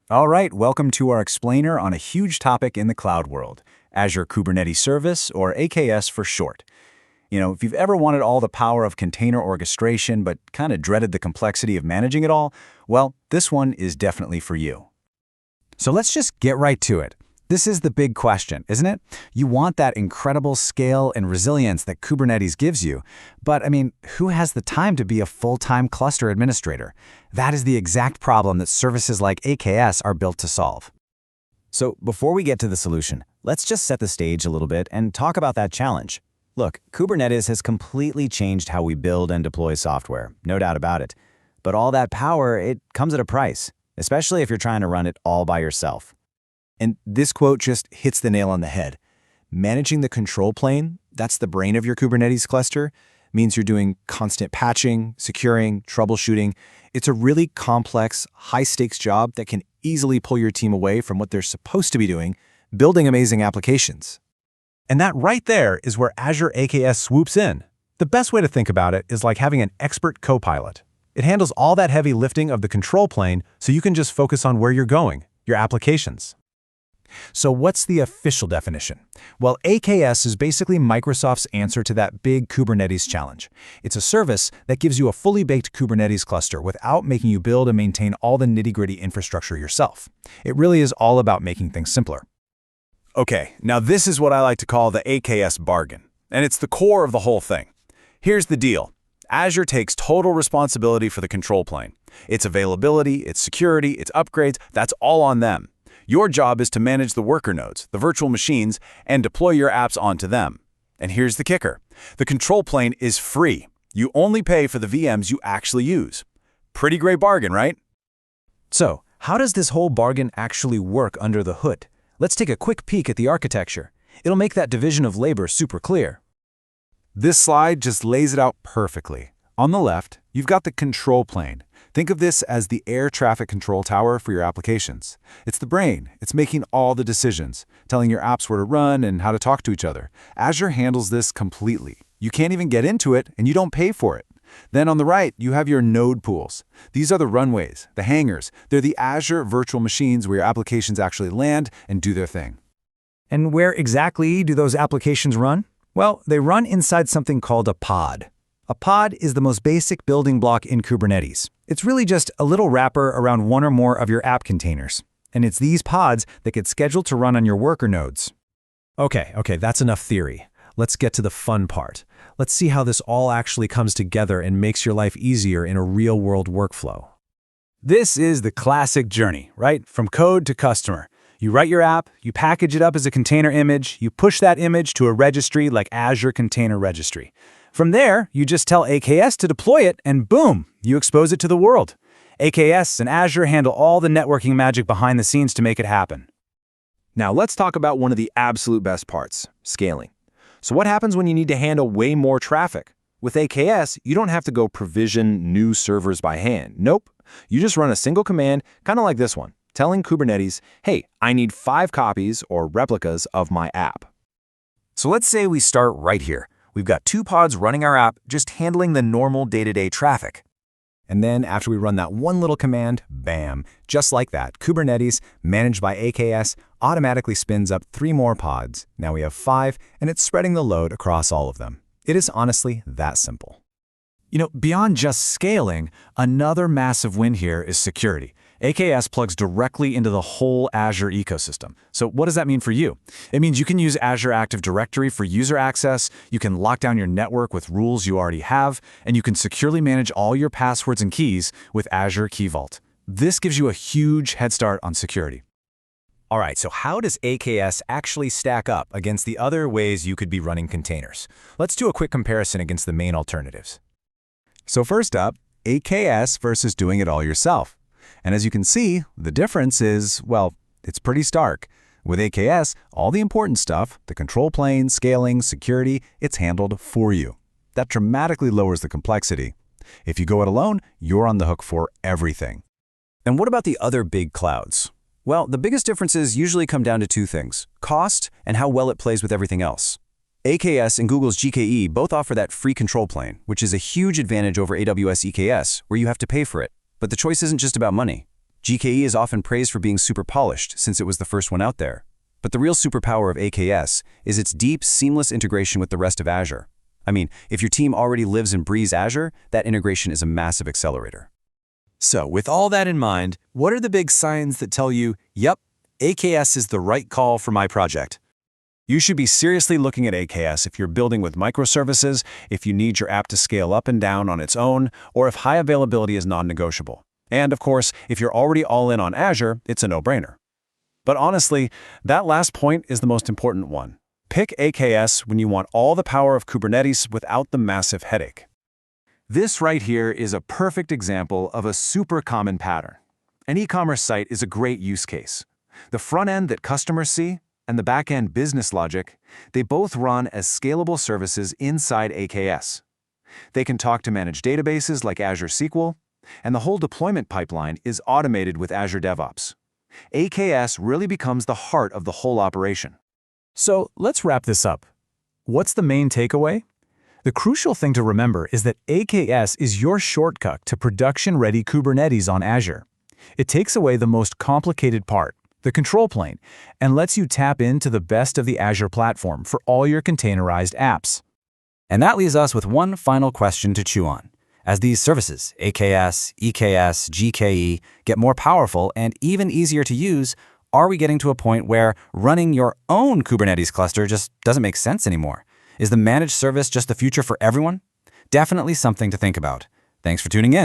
All right, welcome to our explainer on a huge topic in the cloud world, Azure Kubernetes Service, or AKS for short. If you've ever wanted all the power of container orchestration but kind of dreaded the complexity of managing it all, well, this one is definitely for you. So let's just get right to it. This is the big question, isn't it? You want that incredible scale and resilience that Kubernetes gives you. But, who has the time to be a full-time cluster administrator? That is the exact problem that services like AKS are built to solve. So before we get to the solution, let's just set the stage a little bit and talk about that challenge. Look, Kubernetes has completely changed how we build and deploy software, no doubt about it. But all that power, it comes at a price, especially if you're trying to run it all by yourself. And this quote just hits the nail on the head. Managing the control plane, that's the brain of your Kubernetes cluster, means you're doing constant patching, securing, troubleshooting. It's a really complex, high-stakes job that can easily pull your team away from what they're supposed to be doing, building amazing applications. And that right there is where Azure AKS swoops in. The best way to think about it is like having an expert co-pilot. It handles all that heavy lifting of the control plane so you can just focus on where you're going, your applications. So what's the official definition? Well, AKS is basically Microsoft's answer to that big Kubernetes challenge. It's a service that gives you a fully baked Kubernetes cluster without making you build and maintain all the nitty-gritty infrastructure yourself. It really is all about making things simpler. Okay, now this is what I like to call the AKS bargain, and it's the core of the whole thing. Here's the deal. Azure takes total responsibility for the control plane. Its availability, its security, its upgrades, that's all on them. Your job is to manage the worker nodes, the virtual machines, and deploy your apps onto them. And here's the kicker. The control plane is free. You only pay for the VMs you actually use. Pretty great bargain, right? So, how does this whole bargain actually work under the hood? Let's take a quick peek at the architecture. It'll make that division of labor super clear. This slide just lays it out perfectly. On the left, you've got the control plane. Think of this as the air traffic control tower for your applications. It's the brain. It's making all the decisions, telling your apps where to run and how to talk to each other. Azure handles this completely. You can't even get into it, and you don't pay for it. Then on the right, you have your node pools. These are the runways, the hangars. They're the Azure virtual machines where your applications actually land and do their thing. And where exactly do those applications run? Well, they run inside something called a pod. A pod is the most basic building block in Kubernetes. It's really just a little wrapper around one or more of your app containers. And it's these pods that get scheduled to run on your worker nodes. Okay, that's enough theory. Let's get to the fun part. Let's see how this all actually comes together and makes your life easier in a real-world workflow. This is the classic journey, right? From code to customer. You write your app, you package it up as a container image, you push that image to a registry like Azure Container Registry. From there, you just tell AKS to deploy it, and boom, you expose it to the world. AKS and Azure handle all the networking magic behind the scenes to make it happen. Now let's talk about one of the absolute best parts, scaling. So what happens when you need to handle way more traffic? With AKS, you don't have to go provision new servers by hand. Nope. You just run a single command, kind of like this one, telling Kubernetes, hey, I need 5 copies or replicas of my app. So let's say we start right here. We've got 2 pods running our app, just handling the normal day-to-day traffic. And then after we run that one little command, bam, just like that, Kubernetes, managed by AKS, automatically spins up 3 more pods. Now we have 5, and it's spreading the load across all of them. It is honestly that simple. Beyond just scaling, another massive win here is security. AKS plugs directly into the whole Azure ecosystem. So what does that mean for you? It means you can use Azure Active Directory for user access, you can lock down your network with rules you already have, and you can securely manage all your passwords and keys with Azure Key Vault. This gives you a huge head start on security. All right, so how does AKS actually stack up against the other ways you could be running containers? Let's do a quick comparison against the main alternatives. So first up, AKS versus doing it all yourself. And as you can see, the difference is, well, it's pretty stark. With AKS, all the important stuff, the control plane, scaling, security, it's handled for you. That dramatically lowers the complexity. If you go it alone, you're on the hook for everything. And what about the other big clouds? Well, the biggest differences usually come down to 2 things, cost and how well it plays with everything else. AKS and Google's GKE both offer that free control plane, which is a huge advantage over AWS EKS, where you have to pay for it. But the choice isn't just about money. GKE is often praised for being super polished since it was the first one out there. But the real superpower of AKS is its deep, seamless integration with the rest of Azure. I mean, if your team already lives and breathes Azure, that integration is a massive accelerator. So, with all that in mind, what are the big signs that tell you, yep, AKS is the right call for my project? You should be seriously looking at AKS if you're building with microservices, if you need your app to scale up and down on its own, or if high availability is non-negotiable. And of course, if you're already all in on Azure, it's a no-brainer. But honestly, that last point is the most important one. Pick AKS when you want all the power of Kubernetes without the massive headache. This right here is a perfect example of a super common pattern. An e-commerce site is a great use case. The front end that customers see and the back-end business logic, they both run as scalable services inside AKS. They can talk to managed databases like Azure SQL, and the whole deployment pipeline is automated with Azure DevOps. AKS really becomes the heart of the whole operation. So let's wrap this up. What's the main takeaway? The crucial thing to remember is that AKS is your shortcut to production-ready Kubernetes on Azure. It takes away the most complicated part, the control plane, and lets you tap into the best of the Azure platform for all your containerized apps. And that leaves us with one final question to chew on. As these services, AKS, EKS, GKE, get more powerful and even easier to use, are we getting to a point where running your own Kubernetes cluster just doesn't make sense anymore? Is the managed service just the future for everyone? Definitely something to think about. Thanks for tuning in.